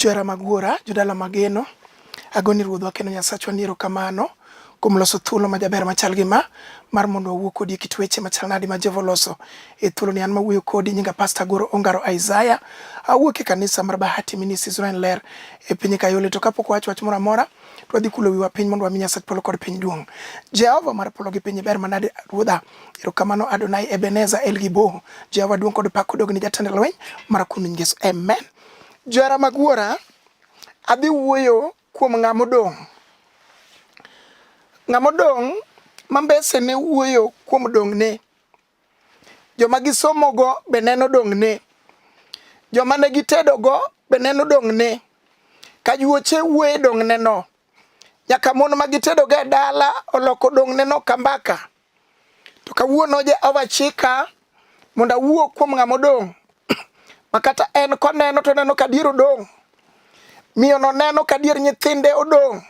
Johera Magwora, jodala mageno, agoni ruodhwa kendo Nyasachwa ni erokamano kuom loso thuolo majaber machal gi mar mondo wawuo kodi e kit weche machal nadi ma Jehova loso e thuolo ni. An mawuoyo kodi nyinga Pastor Goro Ongaro Isaiah, awuok e kanisa mar Bahati Ministries Ler e piny Kayole. To kapok wacho wach moro amora, to wadhi kulo wiwa piny mondo wami Nyasach polo kod piny duong'. Jehova mar polo gi piny ber manade ruodha, erokamano Adonai Ebenezer El Gibo, Jehova duong' kod pak kodog ni jatend lweny mar kuom Yesu. Amen. Johera Magwora, adhi wuoyo kuom ng'ama odong'. Ng'ama odong' mambese ne wuoyo kuom dong'ne. Joma gisomogo be neno dong'ne. Joma ne gitedogo be neno dong'ne. Kajuoche wuoyo dong'ne no. Nyaka mon ma gitedogo e dala oloko dong'ne no kambaka. To kawuono Jehova chika mondo awuo kuom ng'ama odong'. Makata en koneno to neno kadier odong'. Miyo no neno kadier nyithinde odong'.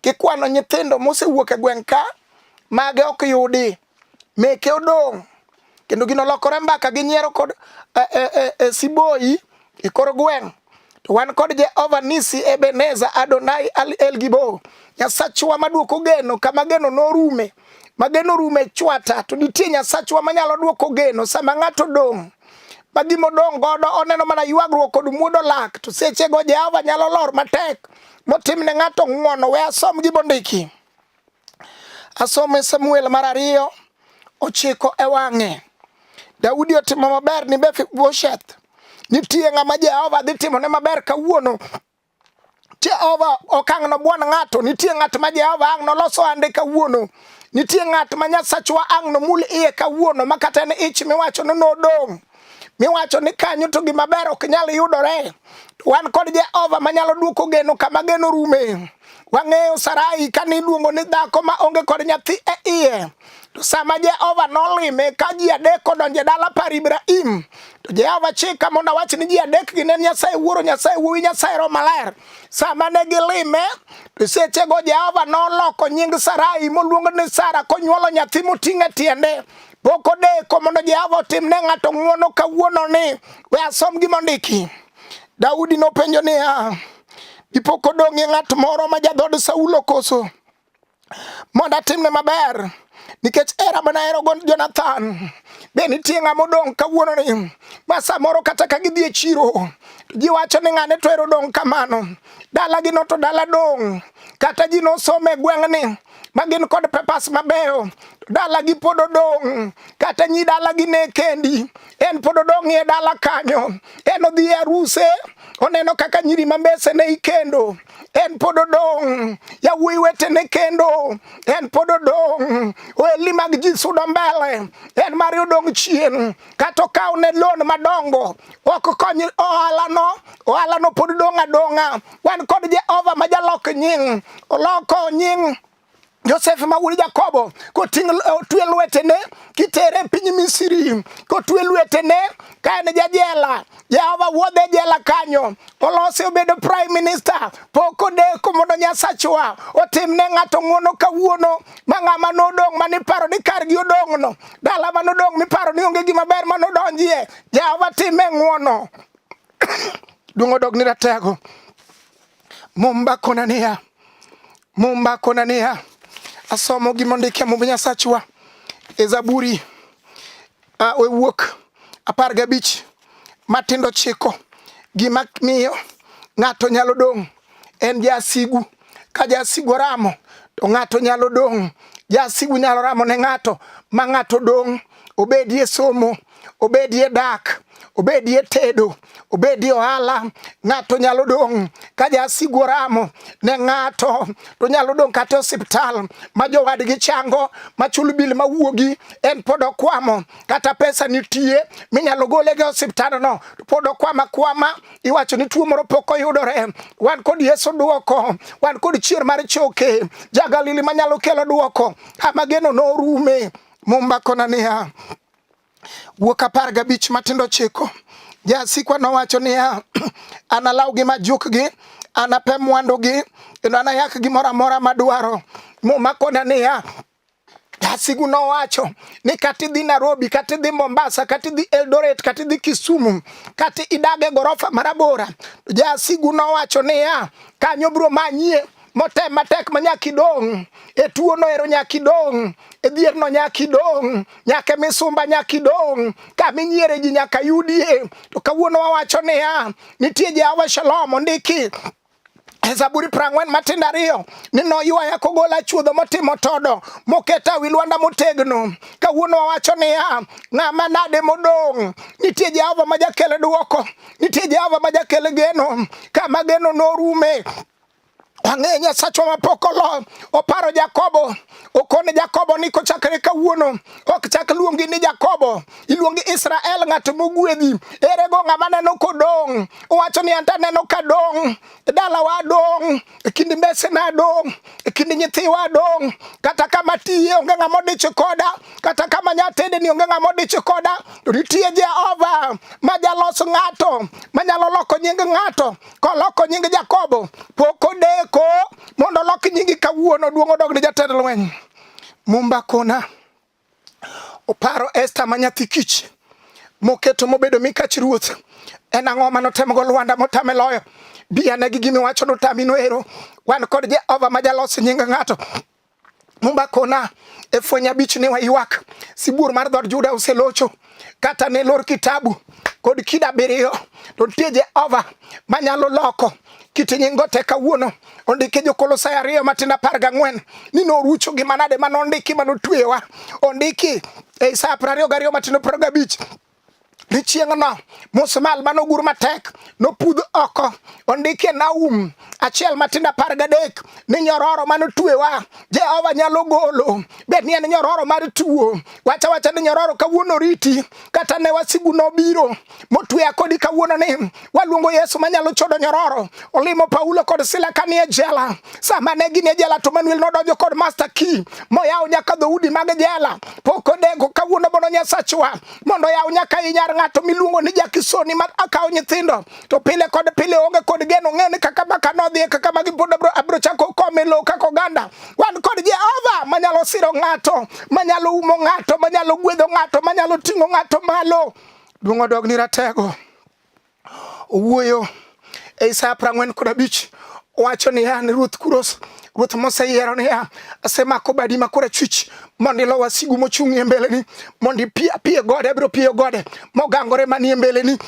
Kikwano nyithindo mosewuok e gweng' ka, mage ok yudi, meke odong'. Kendo ginolokore mbaka ginyiero kod siboi e kor gweng'. To wan kod Jehova Nisi Ebenezer Adonai El Gibo, Nyasachwa maduoko geno kama geno norume. Mageno rume chwata, to nitie Nyasachwa manyalo duoko geno sama ng'ato odong'. Magimo dong' godo oneno mana ywagruok kod muodo lak, to sechego Jehova nyalo lor matek motimne ng'ato ng'wono. We asom gima ondiki. Asom e Samuel mar 2:9 e wang'e. Daudi otimo maber ni Mefibosheth. Nitie ng'ama Jehova dhi timone maber kawuono. Jehova okang' no buon ng'ato. Nitie ng'at ma Jehova ang' noloso ande kawuono. Nitie ng'at ma Nyasachwa ang' no mul iye kawuono makata ne ich miwacho no nodong'. Miwacho ni kanyo to gima ber ok nyal yudore. Wan kod Jehova manyalo duoko geno kama geno rume. Wang'eyo Sarai kani luongo ni dhako ma onge kod nyathi e iye. To sama Jehova nolime ka ji adek odonje dala par Ibrahim, to Jehova chika mondo awach ni ji adek gi ne Nyasaye Wuoro, Nyasaye Wuowi, Nyasaye Roho Maler. Sama ne gilime, to sechego Jehova noloko nying Sarai moluongo ni Sara konyuolo nyathi moting'o e tiende. Pok odeko mondo Jehova otimne ng'ato ng'wono kawuono ni. We asom gima ondiki. Daudi nopenjo niya, dipok odong'ie ng'at moro ma jadhod Saulo koso mondo atimne maber, nikech era manahero go Jonathan. Be nitie ng'ama odong' kawuono ni ma samoro kata ka gidhi e chiro to ji wacho ni ng'ane to ero dong' kamano. Dala gi no to dala dong'. Kata ji nosome e gweng'ni magin kod pepas mabeyo, dala gi pod odong'. Kata nyi dala gi ne kendi, en pod odong' e dala kanyo. En odhi e aruse, oneno kaka nyiri mambese ne ikendo, en pod odong'. Yawuoyi wetene kendo, en pod odong'. Ohelni mag ji sudo mbele, en mare odong' chien. Kata okaw ne loan madongo, ok konyi ohala no pod dong' adong'a. Wan kod Jehova ma jalok nying, oloko nying Joseph ma wuod Jakobo, kotwe lwetene kitere piny Misri, kotwe lwetene ka en jajela. Jehova wuodhe jela kanyo, olose obedo prime minister. Pok odeko mondo Nyasachwa otimne ng'ato ng'wono kawuono. Ma ng'ama nodong' maniparo ni kargi odong' no, dala manodong' miparo ni onge gima ber manodonjie, Jehova time ng'wono. Duong' odog ni ratego. Mumba konania. Asomo gima ondiki e Mumb Nyasachwa e Zaburi wuok 15 matindo 9. Gima miyo ng'ato nyalo dong' en jasigu. Ka jasigu ramo to ng'ato nyalo dong'. Jasigu nyalo ramo ne ng'ato ma ng'ato dong'. Obedie somo, obedie dak, obedie tedo, obedie ohala, ng'ato nyalo dong'. Ka jasigu ramo ne ng'ato to nyalo dong' kata osiptal ma jowadgi chango, machul bil mawuogi, en pod okwamo. Kata pesa nitie minyalo gole gi osiptal no, pod okwama, iwacho ni tuo moro pok oyudore. Wan kod Yesu duoko, wan kod chier mar choke, Jagalili manyalo kelo duoko. Kama geno norume. Mumba konania. Wuok 15 matindo 9. Jasikwa nowacho niya, analaw gi majukgi, anape mwandugi, kendo anayak gimoro amora madwaro. Muma konania. Jasigu nowacho ni kati dhi Nairobi, kati dhi Mombasa, kati dhi Eldoret, kati dhi Kisumu, kati idage gorofa marabora. Jasigu nowacho niya, kanyo bro manyie motem matek manyaki dong, e tuo no ero nyaki dong, e dhier no nyaki dong, nyake misumba nyaki dong, kaminyiere ji nyaka yudie. To kawuono wawacho niya, nitie Jehova Shalom ondiki Zaburi 40:2 ni noywaya kogola chuodho motimo todo moketa wi lwanda motegno. Kawuono wawacho niya, ng'ama nade modong'? Nitie Jehova ma jakele duoko, nitie Jehova ma jakele geno, kama geno norume. Wang'e Nyasachwa mapok olo, oparo Jakobo, okone Jakobo ni kochakre kawuono ok chak luongi ni Jakobo, iluongi Israel, ng'at mogwedhi. Ere go ng'ama neno kodong'? Owacho ni anta neno kadong', dala wa dong', kindi mbese na dong', kindi nyithi wa dong', kata kama tiye onge ng'ama odich koda, kata kama nyatede ni onge ng'ama odich koda. To nitie Jehova ma jalos ng'ato, manyalo loko nying ng'ato, koloko nying Jakobo pok odeko mondo lok nyingi kawuono. Duong' odog ni jatend lweny. Mumba kona oparo Esther ma nyathi kich moketo mobedo mikach ruoth. En ang'o manotemo go Lwanda motame loyo? Biane gi gimi wacho notami noero. Wan kod Jehova ma jalos nying ng'ato. Mumba kona e fweny abich ni waywak. Sibuor mar dhod Juda oselocho, kata ne lor kitabu kod kida biriyo. To nitie Jehova manyalo loko kit nyingo te kawuono. Ondiki Jo-Kolosai 2:14 ni norucho gima nade manondiki manotwewa. Ondiki e Isaya 22:25 ni chieng'no musmal manogur matek nopudh oko. Ondiki e Nahum 1:13 ni nyororo manotwewa Jehova nyalo golo. Bed ni en nyororo mar tuo, wacha ni nyororo kawuono riti, kata ne wasigu nobiro motweya kodi kawuono ni waluongo Yesu manyalo chodo nyororo. Olimo Paulo kod Sila kanie jela. Sama ne gin e jela to Manuel nodonjo kod master key moyaw nyaka dhoudi mag jela. Pok odeko kawuono bono Nyasachwa mondo yaw nyaka inyar ng'ato miluongo ni Jakisoni ma akaw nyithindo. To pile kod pile onge kod geno, ng'eni kaka baka nodhi kaka magi pod abro chako kome lo kaka oganda. Wan kod Jehova manyalo siro ng'ato, manyalo umo ng'ato, manyalo gwedho ng'ato, manyalo ting'o ng'ato malo. Duong' odog ni ratego. Owuoyo e Isaya 40:5 wacho ni an Ruoth Kuros, Ruoth moseyiero niya, asemako badi makora chwich mondo ilo wasigu mochung'ie mbeleni, mondo ipie gode, abiro piyo gode mogangore manie mbeleni.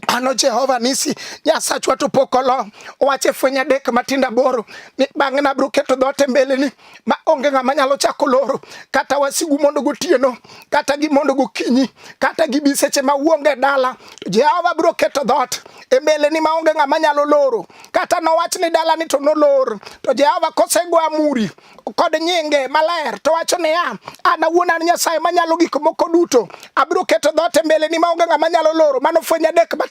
Ano Jehova Nisi, Nyasachwa to pok olo. Owacho e fweny 3:8 ni bang'e nabiro keto dhoot e mbeleni ma onge ng'ama nyalo chako loro, kata wasigu mondo gotieno, kata gi mondo gokinyi, kata gi bi seche ma uonge dala. Jehova biro keto dhoot e mbeleni ma onge ng'ama nyalo loro. Kata nowach ni dala ni to nolor. To Jehova kosego amuri kod nyinge maler to wacho niya, an awuon an Nyasaye manyalo gik moko duto, abiro keto dhoot e mbeleni ma onge ng'ama nyalo loro. Mano fweny 3:8.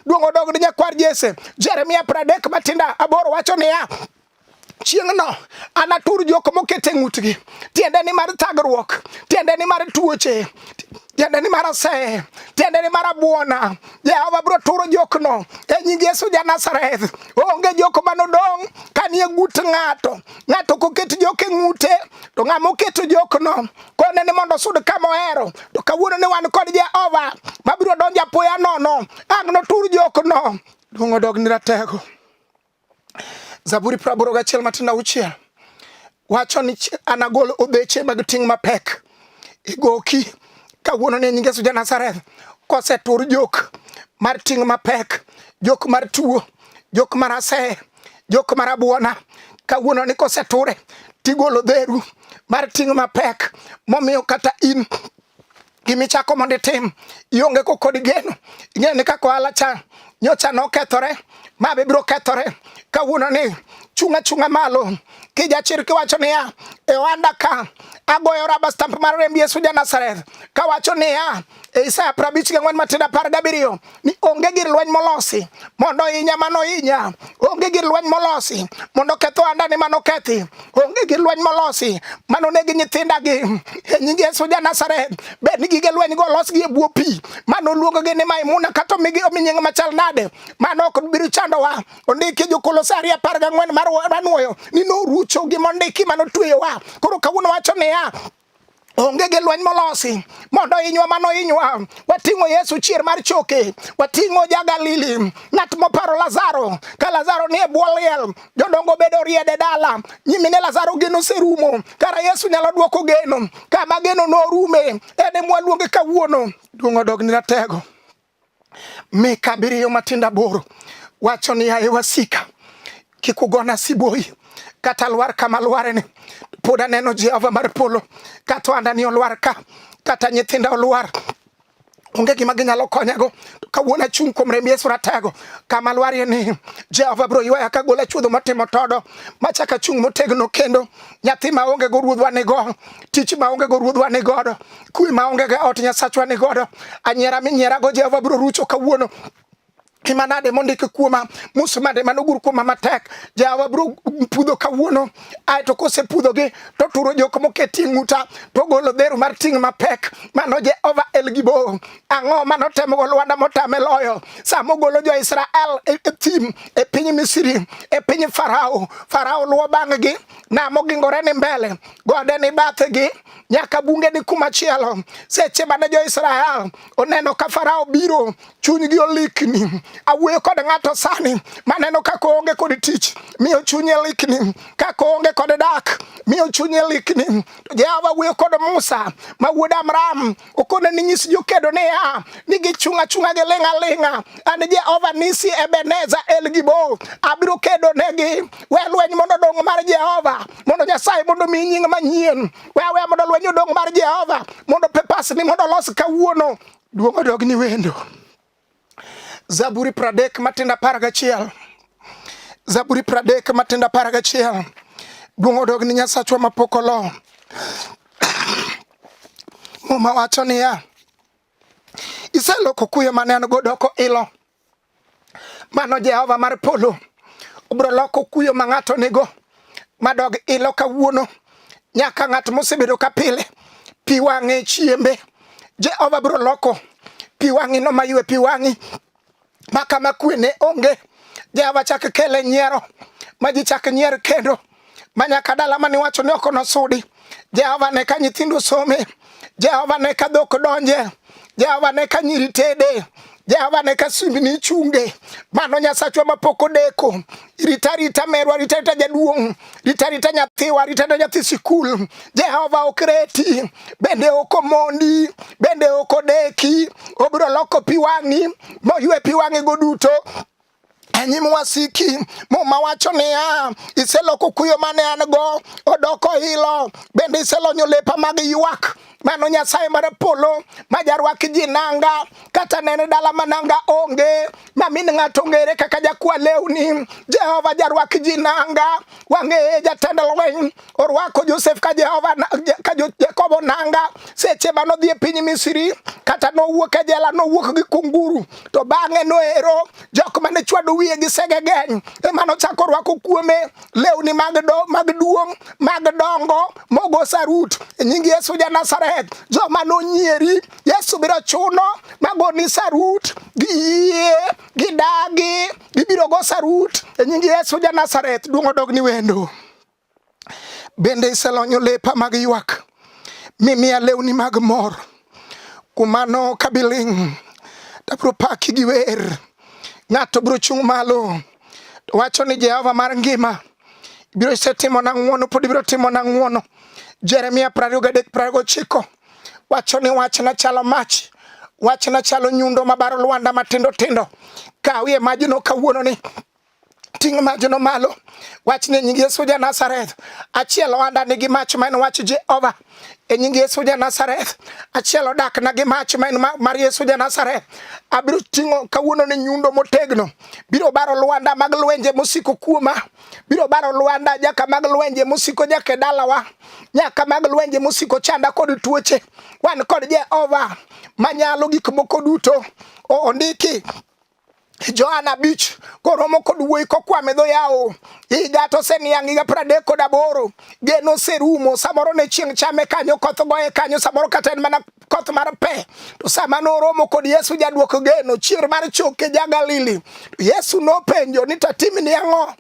Duong' odog ni nyakwar Jesse. Jeremia 30:8 wacho niya, chieng'no anatur jok mokete ng'utgi, tiende ni mar thagruok, tiende ni mar tuoche, tiende ni mar aseye, tiende ni mar abuona. Jehova biro turo jokno e nying Yesu ja-Nazareth. Onge jok manodong' kanie gut ng'ato. Ng'ato koket jok e ng'ute, to ng'ama oketo jokno kone ni mondo sud kama ohero. To kawuono ni wan kod Jehova mabiro donjo apoya nono, ang' notur jokno. Duong' odog ni ratego. Zaburi 81:6 wacho ni anagol obeche mag ting' mapek igoki. Kawuono ni nying Yesu ja-Nazareth kosetur jok mar ting' mapek, jok mar tuo, jok mar aseye, jok mar abuona. Kawuono ni koseture tigolo dheru mar ting' mapek, momiyo kata in gimichako mondo itim ionge kod geno. Ing'eyo ni kaka ohala cha nyocha nokethore, ma biro kethore. Kawuono ni chunga malo kijachir kiwacho niya, e ohanda ka agoyo raba stamp mar remb Yesu ja-Nazareth, kawacho niya e Isaya 54:17 ni onge gir lweny molosi mondo inya mano inya, onge gir lweny molosi mondo ketho ohanda ni mano kethi, onge gir lweny molosi mano negi nyithindagi. E nying Yesu ja-Nazareth bed ni gige lweny go olosgi e bwo pi, mano luongogi ni Maimuna kata omi nying machal nade, mano ok biro chandowa. Ondiki Jo-Kolosai 2:4 mar nuoyo ni norucho rucho gimondiki manotweyowa. Koro kawuono wacho niya, onge ge lweny molosi mondo inywa mano inywa. Wating'o Yesu chier mar choke, wating'o ja Galili, ng'at moparo Lazaro. Ka Lazaro ni e bwo liel, jodongo bedo riede dala, nyimine Lazaro geno serumo. Kara Yesu nyalo duoko geno, kama geno norume, ene mwaluonge kawuono. Duong' odog ni ratego. Mika 7:8 wacho ni ae wasika kik ugona siboi kata lwar kama lwareni. Pod aneno Jehova mar polo, kata andani olwar ka, kata nyithinda olwar, onge gima ginyalo konyago. Kawuono achung' kuom remb Yesu ratego, kama lwarie ni Jehova bro ywaya ka gola chuodho matimo todo, machaka chung' motegno kendo. Nyathi maonge go ruodhwa ni go, tich maonge go ruodhwa ni godo, kwe maonge ga ot Nyasachwa ni godo. Anyiera minyiera go Jehova bro rucho kawuono. Kimanade mondike kuoma, musmade manogur kuoma matek, Jehova bro pudho kawuono. Aeto kose pudho gi, to turo jok moketi ng'uta, to golo dheru mar ting' mapek. Mano Jehova El Gibo. Ang'o manotemo go Lwanda motame loyo? Samo golo jo Israel e thim, e piny Misri, e piny Farao. Farao luwo bang'gi, namo gingore ni mbele, gode ni bathgi, nyaka bunge ni kumachielo. Seche mane jo Israel oneno ka Farao biro, chunygi olikni. Awuoyo kod ng'ato sani maneno kako onge kod tich, miyo chunye likni. Kako onge kod dak, miyo chunye likni. Jehova wuoyo kod Musa ma wuod Amram, okone ni nyis jokedo niya, ni gichung' achung'a gi ling'a ling'a. An Jehova Nisi Ebeneza El Gibo, abiro kedo negi. We lweny mondo dong' mar Jehova, mondo Nyasaye mondo mi nying manyien. We mondo lweny odong' mar Jehova, mondo pepasni mondo los kawuono. Duong' odog ni wendo. Zaburi 30:11. Zaburi 30:11. Duong' odog ni Nyasachwa mapok olo. Muma wacho niya, iseloko kuyo mane an go doko ilo. Mano Jehova mar polo obro loko kuyo ma ng'ato nigo madog ilo kawuono. Nyaka ng'at mosebedo ka pile pi wang'e chiembe, Jehova bro loko pi wang'i no maywe pi wang'i maka makwene onge. Jehova chak kele nyiero ma ji chak nyier kendo, manyaka dala mani wacho ni oko nosudi. Jehova ne ka nyithindo some, Jehova ne ka dhok donje, Jehova ne ka nyiri tede, Jehova ne ka sumbni chunge. Mano Nyasachwa mapok odeko. Rita merwa, rita jaduong', rita nyathiwa, rita nyathi sikul. Jehova ok reti, bende ok omondi, bende ok odeki. Obro loko pi wang'i, moywe pi wang'i go duto. Enyim wasiki, muma wacho niya, iseloko kuyo mane an go odoko ilo. Bende iselonyo lepa mag ywak. Mano Nyasaye mar polo ma jarwak ji nanga, kata nene dala mananga onge, ma min ng'ato ng'ere kaka jakwa lewni. Jehova jarwak ji nanga, wang'e jatend lweny orwako Joseph ka Jakobo nanga. Seche manodhi e piny Misri, kata nowuok e jela, nowuok gi kunguru, to bang'e noero jok mane chwado wiye gi sege geny, emano chako rwako kuome lewni mag duong', mag dongo, mogo sarut. E nying Yesu ja Nazareth, joma nonyieri Yesu biro chuno magoni sarut, gi yie, gi dagi, gibiro go sarut. E nying Yesu ja Nazareth, duong' odog ni wendo. Bende iselonyo lepa mag ywak, mimiya lewni mag mor. Kumano kabiling' tabro paki gi wer. Ng'ato bro chung' malo, wacho ni Jehova mar ngima biro setimo na ng'wono, pod biro timo na ng'wono. Jeremia 23:29 wacho ni wachna chalo mach, wachna chalo nyundo mabaro lwanda matindo tindo. Kawie majno kawuono ni, ting' majno malo. Wachne nying Yesu ja Nazareth, achiel wanda nigi mach ma en wach Jehova. E nying Yesu ja Nazareth, achiel odak na gi mach ma en mar Yesu ja Nazareth. Abiro ting'o kawuono ni nyundo motegno, biro baro lwanda mag lwenje mosiko kuoma, biro baro lwanda jaka mag lwenje mosiko jake dalawa, nyaka mag lwenje mosiko chanda kod tuoche. Wan kod Jehova manyalo gik moko duto. Ondiki Johana 5 koromo kod wuoyi kokwame dho yawo. Higa to seniang' higa 38, geno serumo. Samoro ne chieng' chame kanyo, koth goye kanyo, samoro kata en mana koth mar pe. To sama noromo kod Yesu jaduoko geno chier mar choke Galili, Yesu nopenjo ni tatim ni ang'o?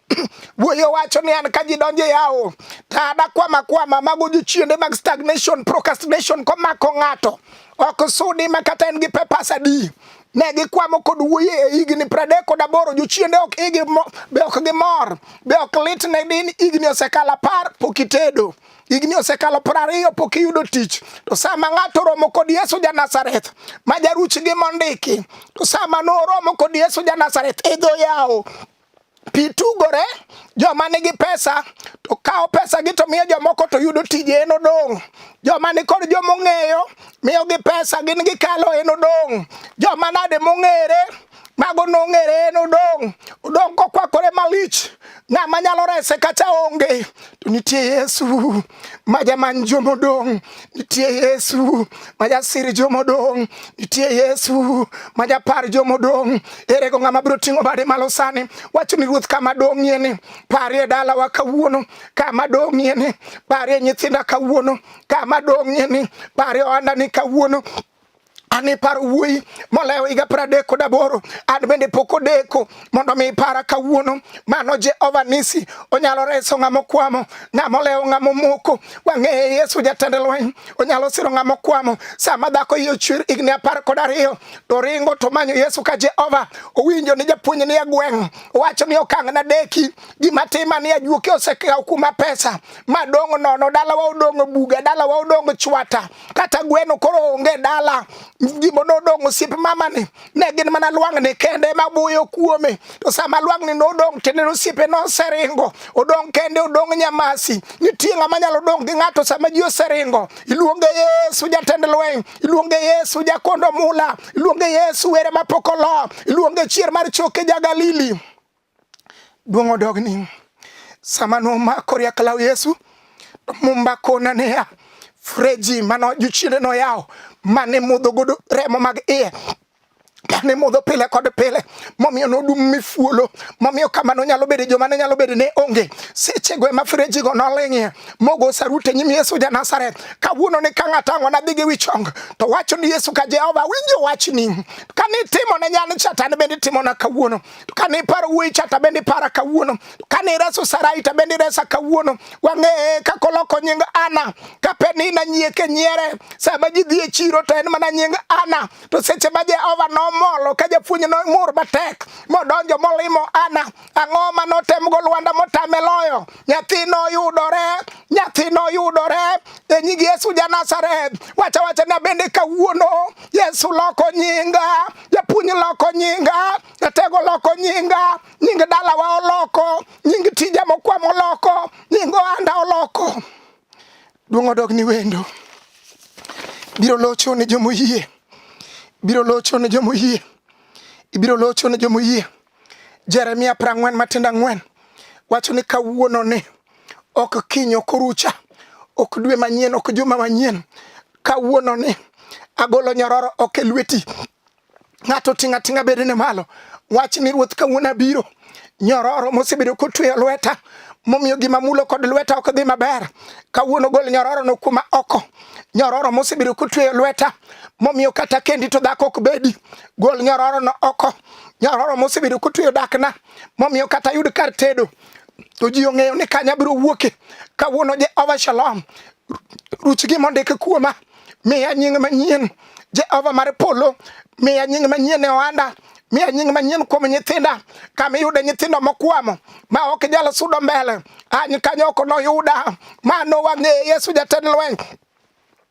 Wuoyo wacho ni an ka ji donjo e yawo tada kwama mago jochiende mag stagnation, procrastination komako ng'ato ok sudi makata en gi pepas adi. Ne gikwamo kod wuoye e higni 38 jochiende ok igi be ok gimor be ok lit ne din higni osekalo 10 pok itedo, higni osekalo 20 pok iyudo tich. To sama ng'ato romo kod Yesu ja Nazareth ma jaruch gi mondiki, to sama noromo kod Yesu ja Nazareth e dho yawo pi tugore, joma nigi pesa to kawo pesa gi to miyo jomoko to yudo tije en odong'. Joma ni kod joma ong'eyo miyo gi pesa gin gikalo en odong'. Joma nade mong'ere mago nong'ere en odong' kokwakore malich. Ng'ama nyalo rese kata onge. To nitie Yesu ma jamany jomodong', nitie Yesu ma jasir jomodong', nitie Yesu ma japar jomodong'. Ere go ng'ama biro ting'o bade malo sani wacho ni Ruoth kama dong'ie ni parie dalawa kawuono, kama dong'ie ni parie nyithinda kawuono, kama dong'ie ni parie ohanda ni kawuono. Ani paro wuoyi molewo higa 38 an bende pok odeko mondo mi para kawuono. Mano Jehova Nisi onyalo reso ng'ama okwamo, ng'ama olewo, ng'ama omoko. Wang'eye Yesu jatend lweny onyalo siro ng'ama okwamo. Sama dhako iye ochwer higni 12 to ringo to manyo Yesu ka Jehova owinjo ni japuonj ni e gweng', owacho ni okang' na deki gima tima ni ajuoke osekawo kuma pesa madong' nono, dalawa odong' buga, dalawa odong' chwata, kata gweno koro onge dala. Gimo nodong' osiep mamani ne gin mana lwang'ni kende mabuyo kuome. To sama lwang'ni nodong' tende osiepe noseringo, odong' kende, odong' Nyamasi. Nitie ng'ama nyalo dong' gi ng'ato sama ji oseringo. Iluonge Yesu jatend lweny, iluonge Yesu jakondo mula, iluonge Yesu were mapok olo, iluonge chier mar choke Galili. Duong' odogni sama nomako riak law Yesu mumba kona nea freji mano jochiende no yawo mane mudho godo remo mag iye, mane mudho pile kod pile, momiyo nodum mifuolo, momiyo kamano nyalo bedo joma ne nyalo bedo ne onge sechego ema freji go noling'ie mogo sarute nyim Yesu ja Nazareth. Kawuono ni ka ng'ato ang'o na dhi gi wichong to wacho ni Yesu ka Jehova winjo wachni. Kani timo ne nyan chata ne bende timo na kawuono, kani paro wuoyi chata bende para kawuono, kani reso Sarai ta bende resa kawuono. Wang'e ka koloko nying Ana ka Penina nyieke nyiere sama ji dhi e chiro to en mana nying Ana. To seche ma Jehova nomolo ka japuonj no mur matek modonjo molimo Ana, ang'o ma notem go Lwanda motame loyo? Nyathi no yudore e nying Yesu ja Nazareth. Wacha na bende kawuono Yesu loko nyinga, japuonj loko nyinga, jatego loko nyinga, nying dalawa oloko, nying tija mokwamo oloko, nying ohanda oloko. Duong' odogni wendo biro locho ne jomoyie, biro locho ne jomoyie, ibiro locho ne jomoyie. Jeremia 40:4 wacho ni kawuono ni ok kiny, ok orucha, ok dwe manyien, ok juma manyien. Kawuono ni agolo nyororo ok e lweti. Ng'ato ting'a ting'a bedene malo, wach ni Ruoth kawuono abiro. Nyororo mosebedo kotweyo lweta momiyo gima mulo kod lweta ok dhi maber, kawuono gol nyororo no kuma oko. Nyororo mosebedo kotweyo lweta momiyo kata kendi to dhako ok bedi, gol nyororo no oko. Nyororo mosebedo kotweyo dakna momiyo kata yud kar tedo to ji ong'eyo ni kanya biro wuoke. Kawuono Jehova Shalom ruch gi mondike kuoma, miya nying manyien. Jehova mar polo miya nying manyien e ohanda, miya nying manyien kuom nyithinda. Kama iyude nyithindo mokwamo ma ok nyalo sudo mbele, any kanyo ok noyuda. Mano wang'e Yesu jatend lweny,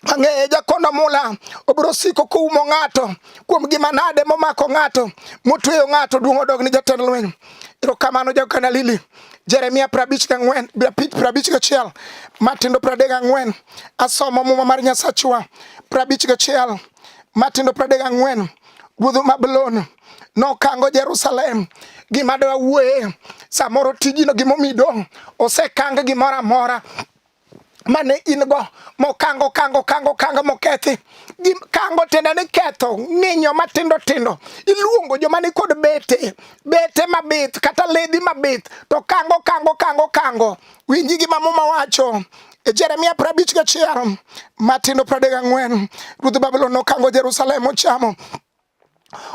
wang'e jakondo mula obiro siko koumo ng'ato kuom gima nade momako ng'ato, motweyo ng'ato. Duong' odogni jatend lweny. Erokamano Jagana Lili. Jeremia 51 Matindo 34 asomo muma mar Nyasachwa 51 Matindo 34. Ruodh Babulon nokango Jerusalem. Gima dwa wuoye samoro tijino gimomi dong' osekang gimoro amora mane in go mokango mokethi. Kango tende ni ketho ng'inyo matindo tindo. Iluongo joma ni kod bete mabith kata ledhi mabith to kango. Winji gima muma wacho Jeremia 51 Matindo 34 Ruoth Babylon nokango Jerusalem ochamo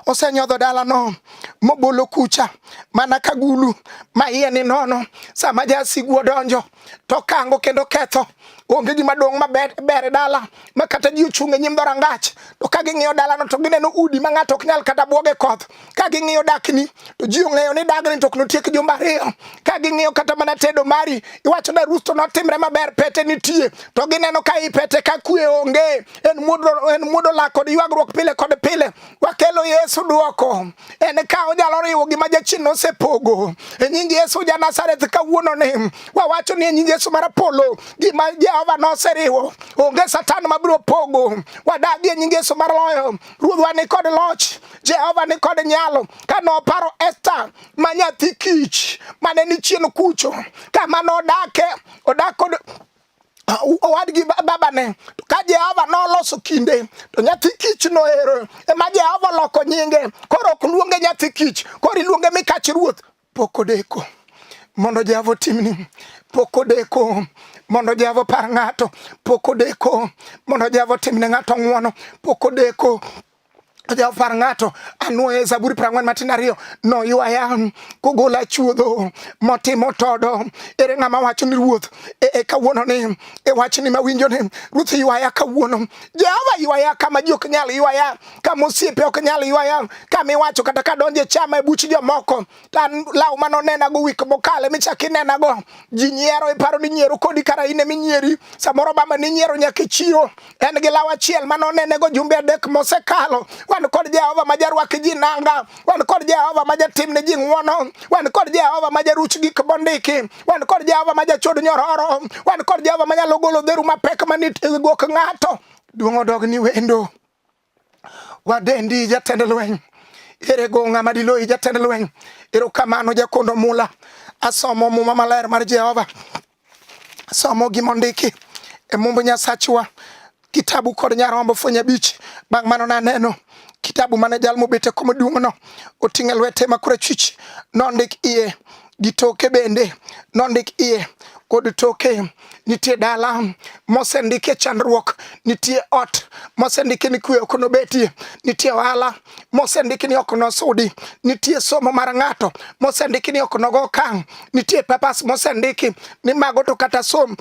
osenyodho dala no mobolo kucha mana kagulu ma iye ni nono sama jasigu donjo to kango kendo ketho onge gima dong maber dala ma kata ji ochunge nyim dhorangach to ka ging'iyo dala no to gineno udi ma ng'ato ok nyal kata bwoge koth ka ging'iyo dakni to ji ong'eyo ni dagni to ok notiek jumbe 2 ka ging'iyo kata mana tedo mari iwacho na rusto notimre maber pete nitie to gineno ka ipete ka kwe onge en muodo lak kod ywagruok pile kod pile wakelo Yesu duoko en ka onyalo riwo gima jachien osepogo e nying Yesu ja Nazareth kawuono ni wawacho ni e nying Yesu mar Apolo gima Jehova noseriwo onge satan mabiro pogo wadagi e nying Yesu mar loyo ruodhwa ni kod loch Jehova ni kod nyalo ka noparo Esther ma nyathi kich mane ni chien kucho kama nodake odak kod owadgi babane ka Jehova noloso kinde to nyathi kich noero ema Jehova loko nyinge koro ok luonge nyathi kich koro iluonge mikach ruoth pokodeko mondo Jehova timni pokodeko mondo Jehova par ng'ato pokodeko mondo Jehova timne ng'ato ng'wono pokodeko Jehova par ng'ato anuoye Zaburi 42 no ywaya kogola chuodho motimo todo ere ng'ama wacho ni ruoth kawuono ni wach ni mawinjo ni ruoth ywaya kawuono Jehova ywaya kama ji ok nyal ywaya kama osiepe ok nyal ywaya kama iwacho kata ka donje chama e buch jomoko tan law manonena go wik mokale michaki nena go ji nyiero iparo ni nyiero kodi kara ine minyieri samoro baba ni nyiero nyaka chiro en gi law achiel manonene go jumbe 3 mosekalo wan kod Jehova ma jarwak ji nanga wan kod Jehova ma jatimne ji ng'wono wan kod Jehova ma jaruch gik bondiki wan kod Jehova ma jachod nyororo wan kod Jehova ma nyalo golo dheru mapek manit gok ng'ato duong' odogni wendo wadendi jatend lweny ere go ng'ama diloi jatend lweny erokamano jakondo mula asomo muma maler mar Jehova asomo gimondiki e mumb Nyasachwa kitabu kod Nyarombo fweny 5 bang' mano naneno kitabu mane jal mobete komaduong' no oting'e lwete makorachwich nondik iye gi toke bende nondik iye kod toke nitie dala mosendike chandruok nitie ot mosendike ni kwe ok nobetie nitie ohala mosendike ni ok nosudi nitie somo mar ng'ato mosendike ni ok nogo kang' nitie papas mosendike ni mago to kata som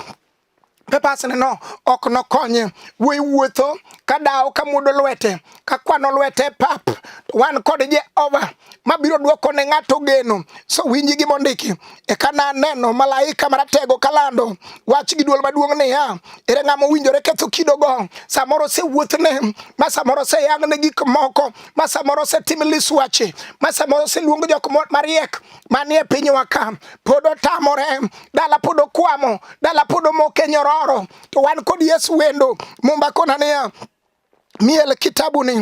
pepas no ok nokonye wuotho kadawo kamudo lwete kakwano lwete pap wan kod Jehova mabiro duoko ne ng'ato geno so winji gi mondiki e kana neno malaika maratego kalando wach gi duol maduong' ni ya ere ng'ama winjore ketho kidogo samoro se wuothne ma samoro se yangne gik moko ma samoro se tim liswache ma samoro se luongo jok mariek manie pinywa ka podo tamore dala podo kwamo dala podo mokenyororo to wan kod Yesu wendo mumba kona niya miel kitabu ni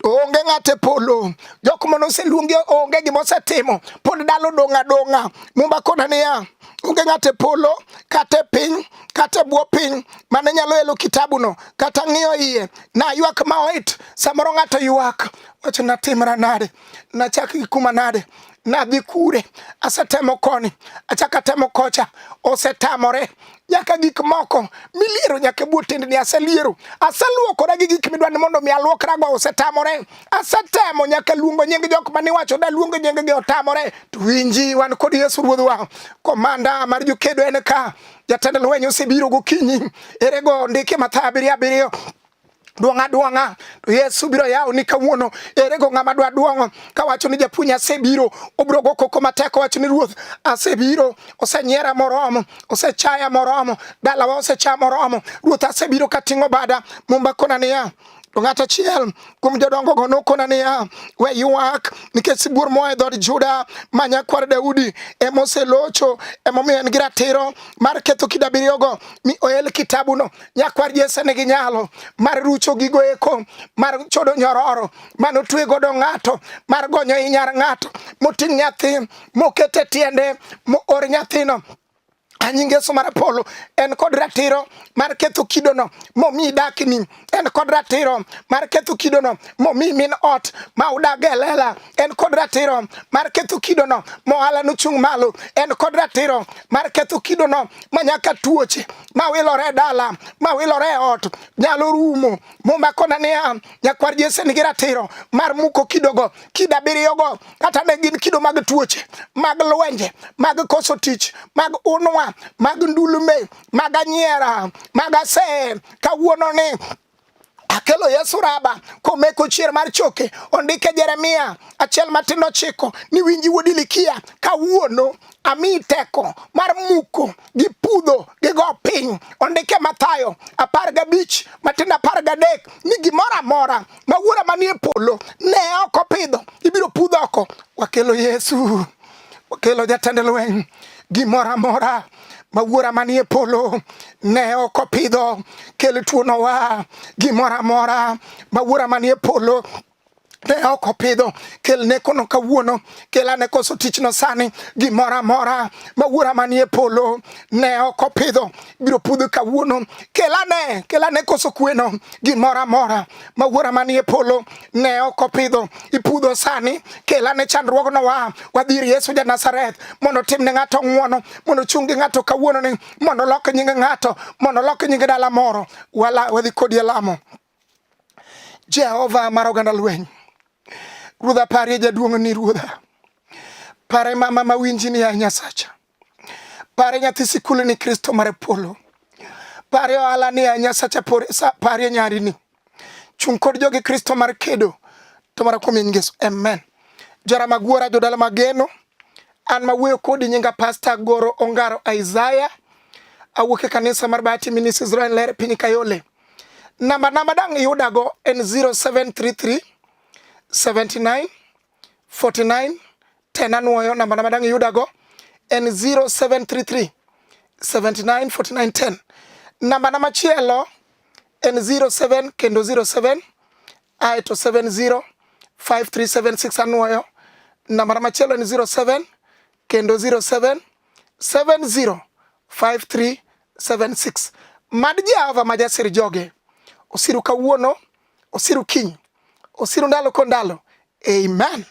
onge ng'ate polo jok manose luongi onge gimosetimo pod dalo donga mumba kona niya onge ng'ate polo kate piny kate bwo piny mane nyalo elo kitabu no kata ng'iyo iye na ywak maoit samoro ng'ato ywak wacho natimra nade nachak gi kuma nade nadhi kure asetemo koni achaka temo kocha osetamore nyaka gik moko miliero nyaka bwo tendni aseliero aseluokora gi gik midwani mondo mi aluokra go osetamore asetemo nyaka luongo nying jok mani wacho da luongo nying gi otamore to winji wan kod Yesu ruodhwa komanda mar jokedo en ka jatend lweny osebiro gokinyi erego ndike Mathayo 7:7 duong'a to Yesu biro yawo ni kawuono erego ng'ama dwa duong'o kawacho ni japuonj asebiro obiro go koko matek wacho ni ruoth asebiro osenyiera moromo osechaya moromo dalawa osechamo moromo ruoth asebiro kating'o bada mumba kona niya to ng'ato achiel kuom jodongo go nokona niya we ywak nikech sibuor moa e dhod Juda ma nyakwar Daudi emoselocho emomiyo en gi ratiro mar ketho kida 7 go mi oel kitabu no nyakwar Jesse nigi nyalo mar rucho gigo eko mar chodo nyororo manotwe godo ng'ato mar gonyo i nyar ng'ato moting' nyathi mokete tiende moor nyathino anyinge Yesu mar polo en kod ratiro mar ketho kidono momi dakni, en kod ratiro mar ketho kidono momi min ot ma udage lela, en kod ratiro mar ketho kidono mohala no chung malo, en kod ratiro mar ketho kidono manyaka tuoche ma wilore dala, ma wilore ot nyalo rumo momakona niya nyakwar Jesse nigi ratiro mar muko kidogo, kida biriyogo kata ne gin kido mag tuoche, mag lwenje, mag koso tich, mag unwa, mag ndulume, mag anyiera, mag ase, kawuono ni akelo Yesu raba komeko chier mar choke, ondike Jeremia 1:9 ni winji wuodi Likia kawuono ami teko mar muko gi pudho gi go piny, ondike Mathayo 15:13 ni gimoro amora ma wuora manie polo ne ok opidho ibiro pudho oko. Wakelo Yesu, wakelo jatend lweny, gimoro amora ma wuora manie polo ne ok opidho, kel tuono wa, gimoro amora ma wuora manie polo ne ok opidho, kel nekono kawuono, kel ane koso tichno sani, gimoro amora ma wuora manie polo ne ok opidho biro pudho kawuono, kel ane koso kweno, gimoro amora ma wuora manie polo ne ok opidho ipudho sani, kel ane chandruogno wa, wadhi ir Yesu ja Nazareth mondo timne ng'ato ng'uono, mondo chungi ng'ato kawuono ni, mondo lok nying ng'ato, mondo lok nying dala moro. Wadhi kodi e lamo. Jehova mar oganda lweny, Ruodha pare jaduong' ni Ruodha, pare mama mawinji ni ya Nyasacha, pare nyathi sikul ni Kristo mar polo, pare ohala ni ya Nyasacha, pare nyari ni chung kod jogi Kristo mar kedo to mar kuom Yesu. Amen. Jara magwara jodala mageno, an mawuoyo kodi nyinga Pastor Goro Ongaro Isaiah, awuok e kanisa mar Bahati Ministries Israel ler piny Kayole. Namba dang' yudago en 0733 79 49 10 anuoyo. Namba dang' yudago en 0733 79 49 10. Namba machielo en 07 kendo 07 aeto 70 5376 anuoyo. Namba machielo en 07 kendo 07 70 5376. Mad Jehova majasir joge osiru kawuono, osiru kiny, osiru ndalo kondalo. Amen.